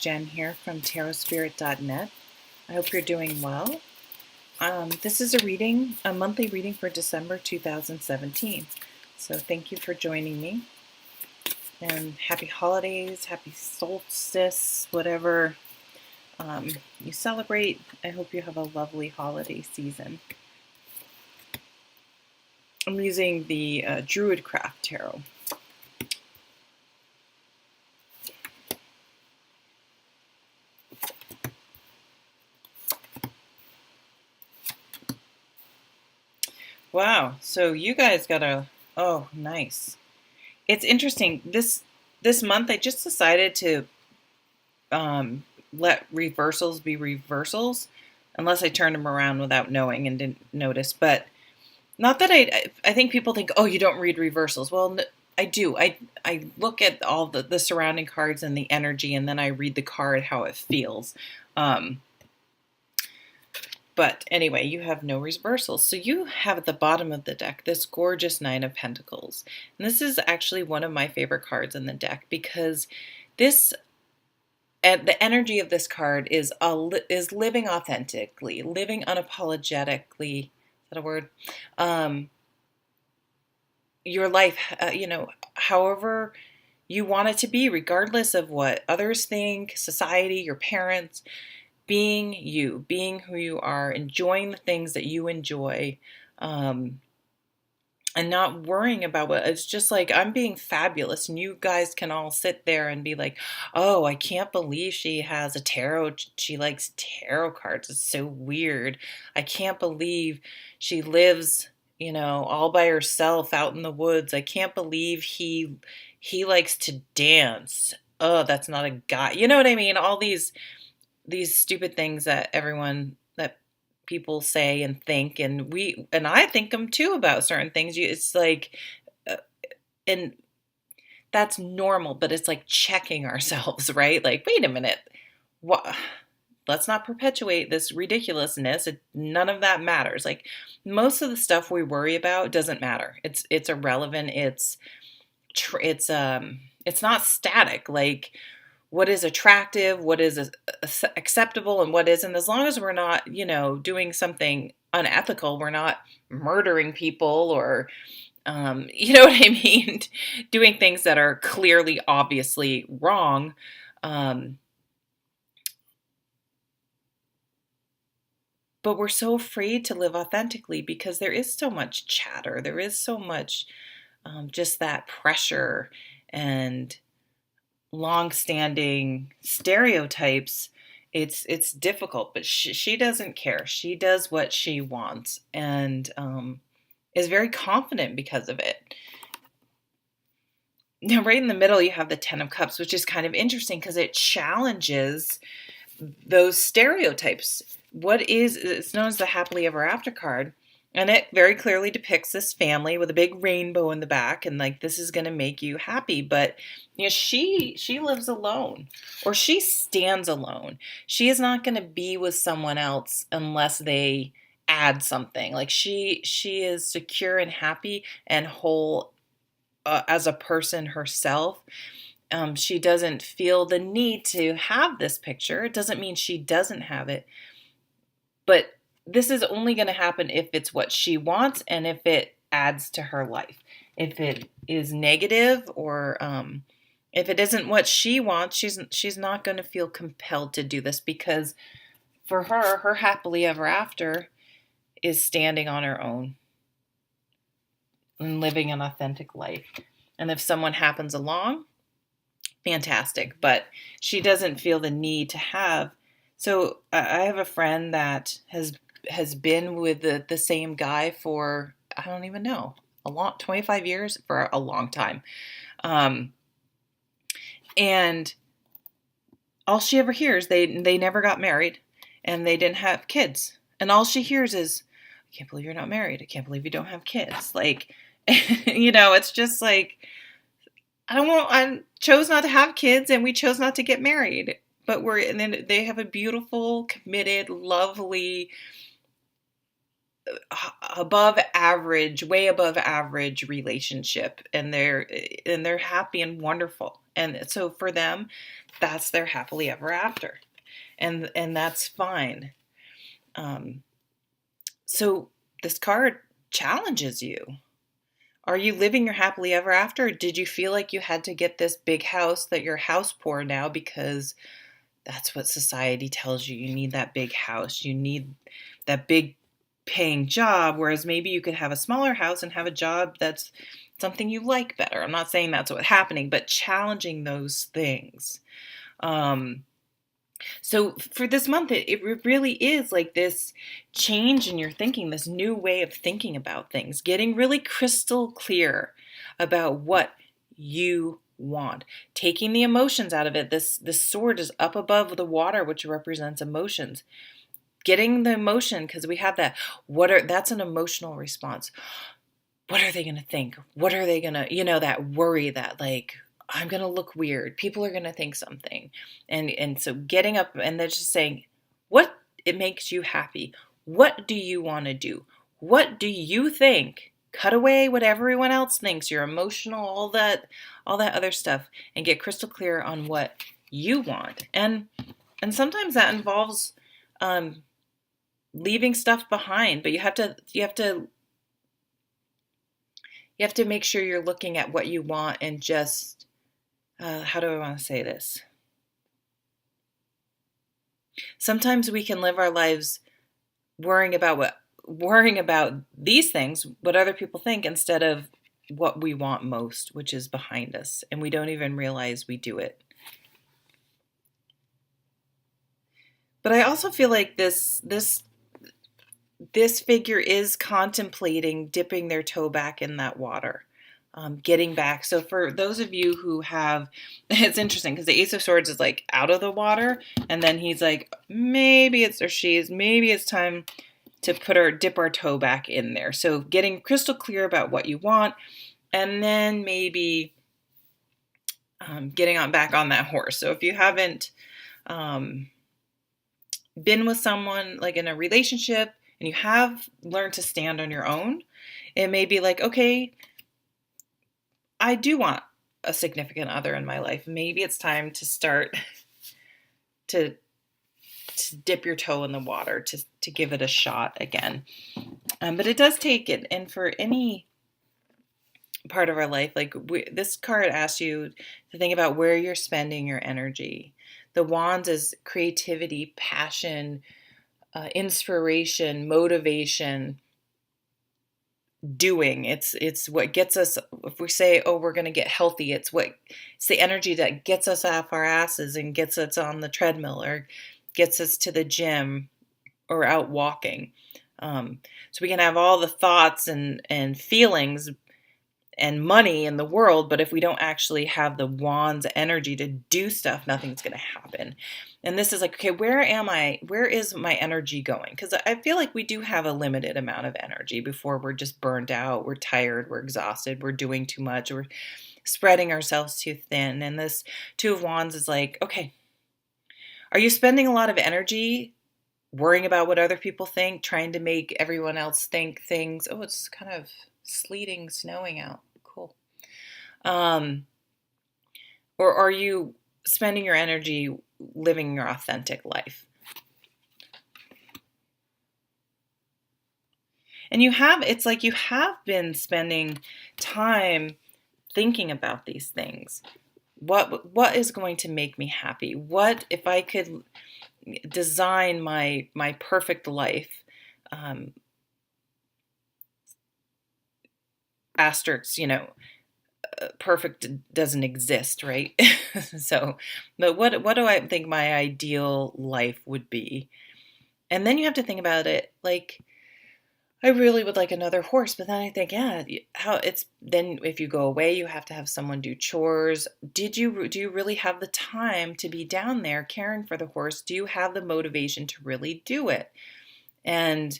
Jen here from tarotspirit.net. I hope you're doing well. This is a monthly reading for December 2017. So thank you for joining me. And happy holidays, happy solstice, whatever you celebrate. I hope you have a lovely holiday season. I'm using the Druid Craft Tarot. Wow, so you guys got oh, nice. It's interesting. This month I just decided to let reversals be reversals, unless I turned them around without knowing and didn't notice. But not that I think people think, oh, you don't read reversals. Well, I do. I look at all the surrounding cards and the energy, and then I read the card how it feels. But anyway, you have no reversals. So you have at the bottom of the deck this gorgeous Nine of Pentacles. And this is actually one of my favorite cards in the deck because this the energy of this card is living authentically, living unapologetically. Is that a word? Your life, however you want it to be, regardless of what others think, society, your parents. Being you, being who you are, enjoying the things that you enjoy, and not worrying about what it's just like. I'm being fabulous, and you guys can all sit there and be like, oh, I can't believe she has a tarot. She likes tarot cards. It's so weird. I can't believe she lives, all by herself out in the woods. I can't believe he likes to dance. Oh, that's not a guy. You know what I mean? All these stupid things that people say and think, and I think them too about certain things. It's like, and that's normal, but it's like checking ourselves, right? Like, wait a minute, what? Let's not perpetuate this ridiculousness. None of that matters. Like, most of the stuff we worry about doesn't matter. It's irrelevant. It's not static. Like, what is attractive, what is acceptable, and what isn't. As long as we're not, doing something unethical, we're not murdering people or, you know what I mean, doing things that are clearly, obviously wrong. But we're so afraid to live authentically because there is so much chatter. There is so much just that pressure and long-standing stereotypes. It's difficult, but she doesn't care. She does what she wants and is very confident because of it. Now, right in the middle, you have the Ten of Cups, which is kind of interesting because it challenges those stereotypes. It's known as the happily ever after card. And it very clearly depicts this family with a big rainbow in the back, and like, this is going to make you happy. But she lives alone, or she stands alone. She is not going to be with someone else unless they add something. Like, she is secure and happy and whole as a person herself. She doesn't feel the need to have this picture. It doesn't mean she doesn't have it, but this is only going to happen if it's what she wants and if it adds to her life. If it is negative or if it isn't what she wants, she's not going to feel compelled to do this, because for her happily ever after is standing on her own and living an authentic life. And if someone happens along, fantastic, but she doesn't feel the need to have. So I have a friend that has been with the same guy for, I don't even know, 25 years, for a long time. And all she ever hears, they never got married and they didn't have kids. And all she hears is, I can't believe you're not married. I can't believe you don't have kids. Like, it's just like, I chose not to have kids and we chose not to get married. But and then they have a beautiful, committed, lovely, above average, way above average relationship, and they're happy and wonderful. And so for them, that's their happily ever after. And that's fine. Um, so this card challenges you. Are you living your happily ever after? Or did you feel like you had to get this big house that you're house poor now because that's what society tells you? You need that big house. You need that big paying job, whereas maybe you could have a smaller house and have a job that's something you like better. I'm not saying that's what's happening, but challenging those things. So for this month, it really is like this change in your thinking, this new way of thinking about things, getting really crystal clear about what you want, taking the emotions out of it. This sword is up above the water, which represents emotions. Getting the emotion, because we have that. That's an emotional response. What are they going to think? What are they going to, that worry, that like, I'm going to look weird. People are going to think something. And so getting up and they're just saying, what it makes you happy. What do you want to do? What do you think? Cut away what everyone else thinks, your emotional, all that other stuff, and get crystal clear on what you want. And sometimes that involves leaving stuff behind, but you have to make sure you're looking at what you want and just how do I want to say this? Sometimes we can live our lives worrying about these things, what other people think, instead of what we want most, which is behind us, and we don't even realize we do it. But I also feel like this figure is contemplating dipping their toe back in that water. Getting back. So for those of you who have, it's interesting because the Ace of Swords is like out of the water, and then he's like, maybe it's time to dip our toe back in there. So getting crystal clear about what you want, and then maybe getting back on that horse. So if you haven't been with someone like in a relationship and you have learned to stand on your own, it may be like, okay, I do want a significant other in my life. Maybe it's time to start to dip your toe in the water, to give it a shot again. But it does take it. And for any part of our life, like this card asks you to think about where you're spending your energy. The Wands is creativity, passion, inspiration, motivation, doing. It's what gets us, if we say, oh, we're going to get healthy, it's the energy that gets us off our asses and gets us on the treadmill or gets us to the gym or out walking. So we can have all the thoughts and feelings and money in the world, but if we don't actually have the Wand's energy to do stuff, nothing's going to happen. And this is like, okay, where is my energy going? Because I feel like we do have a limited amount of energy before we're just burned out, we're tired, we're exhausted, we're doing too much, we're spreading ourselves too thin. And this Two of Wands is like, okay, are you spending a lot of energy worrying about what other people think, trying to make everyone else think things? Oh, it's kind of sleeting, snowing out. Cool. Or are you spending your energy living your authentic life? And it's like you have been spending time thinking about these things. What is going to make me happy? What if I could design my perfect life? Asterisks, perfect doesn't exist, right? So, but what do I think my ideal life would be? And then you have to think about it like, I really would like another horse, but then I think, yeah, then if you go away, you have to have someone do chores. Do you really have the time to be down there caring for the horse? Do you have the motivation to really do it? And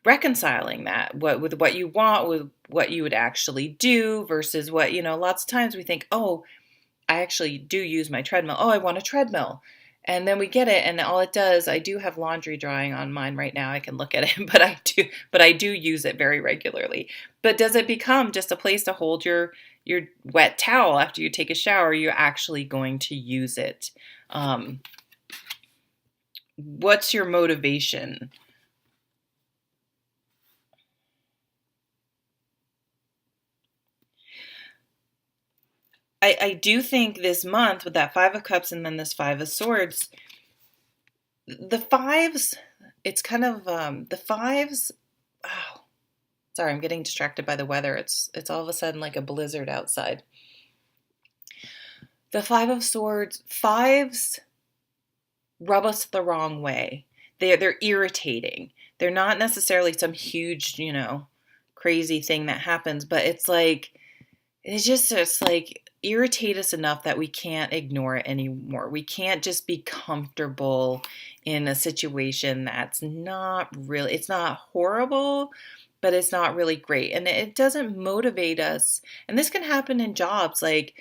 reconciling that with what you want, with what you would actually do versus what, lots of times we think, oh, I actually do use my treadmill. Oh, I want a treadmill. And then we get it, and all it does, I do have laundry drying on mine right now. I can look at it, but I do use it very regularly. But does it become just a place to hold your your wet towel after you take a shower, you're actually going to use it. What's your motivation? I do think this month with that Five of Cups and then this Five of Swords, the fives, it's kind of the fives. Oh, sorry, I'm getting distracted by the weather. It's all of a sudden like a blizzard outside. The Five of Swords, fives rub us the wrong way. They're irritating. They're not necessarily some huge, crazy thing that happens, but it's like irritate us enough that we can't ignore it anymore. We can't just be comfortable in a situation that's not really, it's not horrible, but it's not really great. And it doesn't motivate us. And this can happen in jobs. Like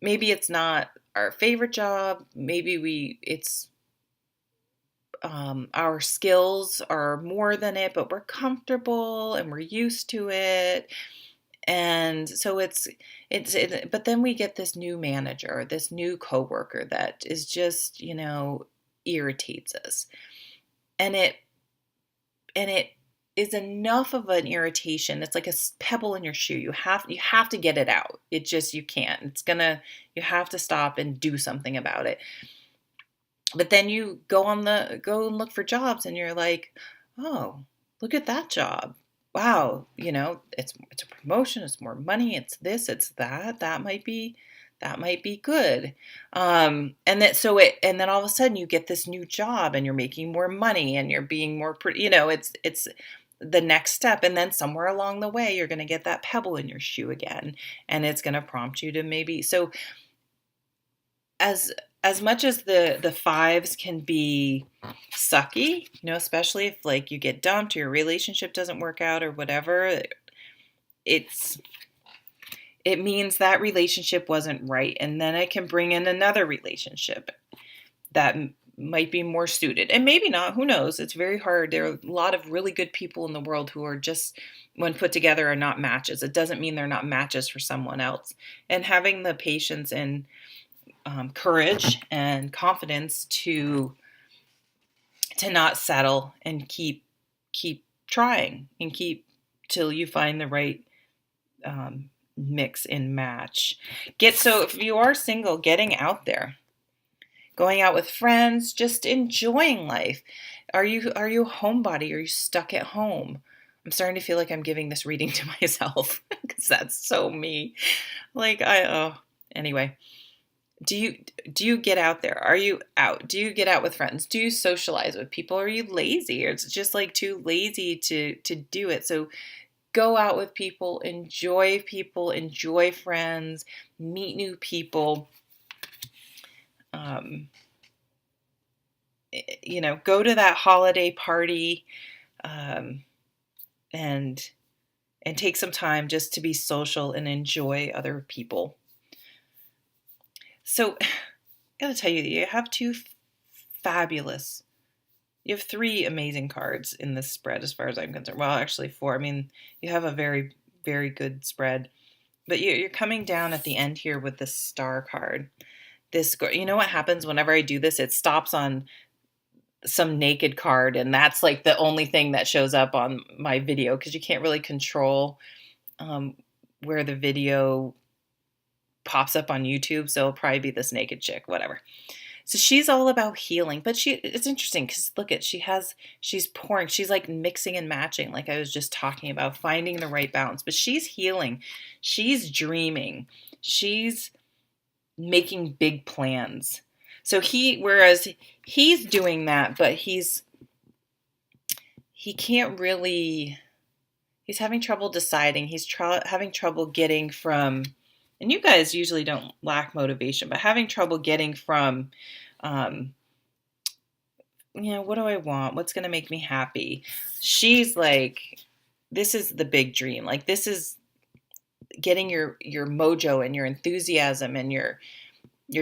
maybe it's not our favorite job. Maybe it's our skills are more than it, but we're comfortable and we're used to it. And so but then we get this new manager, this new coworker that is just, irritates us. And it is enough of an irritation. It's like a pebble in your shoe. You have to get it out. You can't. You have to stop and do something about it. But then you go and look for jobs and you're like, oh, look at that job. Wow, it's a promotion, it's more money, it's this, it's that. That might be good. And then all of a sudden you get this new job and you're making more money and you're being more pretty, it's the next step. And then somewhere along the way you're going to get that pebble in your shoe again, and it's going to prompt you to maybe as much as the fives can be sucky, especially if like you get dumped or your relationship doesn't work out or whatever, it means that relationship wasn't right. And then it can bring in another relationship that might be more suited. And maybe not, who knows? It's very hard. There are a lot of really good people in the world who are just, when put together, are not matches. It doesn't mean they're not matches for someone else. And having the patience and courage and confidence to not settle and keep trying and keep till you find the right mix and match. So if you are single, getting out there, going out with friends, just enjoying life. Are you a homebody? Are you stuck at home? I'm starting to feel like I'm giving this reading to myself because that's so me. Like anyway. Do you get out there? Are you out? Do you get out with friends? Do you socialize with people? Are you lazy? Or it's just like too lazy to do it? So go out with people, enjoy friends, meet new people. Go to that holiday party, and take some time just to be social and enjoy other people. So, I gotta tell you, you have you have 3 amazing cards in this spread as far as I'm concerned. Well, actually 4. I mean, you have a very, very good spread. But you're coming down at the end here with this star card. You know what happens whenever I do this? It stops on some naked card, and that's like the only thing that shows up on my video because you can't really control where the video pops up on YouTube, so it'll probably be this naked chick, whatever. So she's all about healing, but it's interesting because look at, she's pouring, she's like mixing and matching, like I was just talking about, finding the right balance, but she's healing, she's dreaming, she's making big plans. So whereas he's doing that, but he can't really, he's having trouble deciding, he's having trouble getting from, and you guys usually don't lack motivation, but having trouble getting from, what do I want? What's going to make me happy? She's like, this is the big dream. Like this is getting your mojo and your enthusiasm and your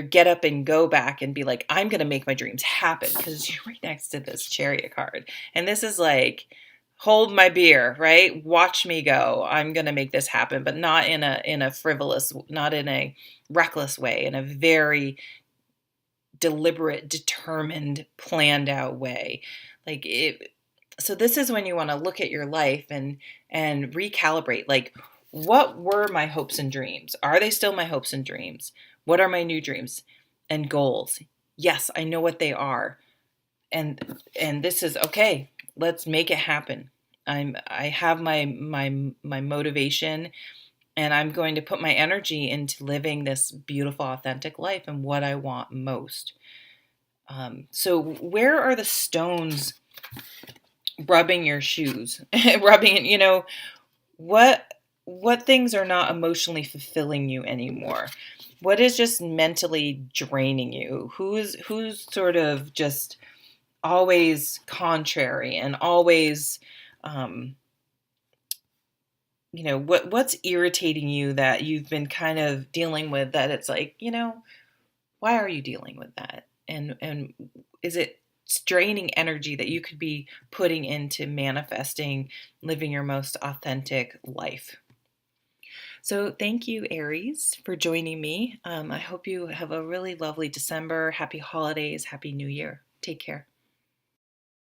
get up and go back and be like, I'm going to make my dreams happen, because you're right next to this Chariot card. And this is like, hold my beer, right? Watch me go. I'm going to make this happen, but not in a frivolous, not in a reckless way, in a very deliberate, determined, planned out way. Like it so this is when you want to look at your life and recalibrate, like, what were my hopes and dreams? Are they still my hopes and dreams? What are my new dreams and goals? Yes, I know what they are. And this is okay. Let's make it happen. I have my motivation, and I'm going to put my energy into living this beautiful, authentic life and what I want most. So where are the stones rubbing your shoes? Rubbing, what what things are not emotionally fulfilling you anymore? What is just mentally draining you? Who's sort of just always contrary and always um, what's irritating you that you've been kind of dealing with, that it's like, why are you dealing with that? And is it draining energy that you could be putting into manifesting, living your most authentic life? So thank you, Aries, for joining me. I hope you have a really lovely December. Happy holidays. Happy New Year. Take care.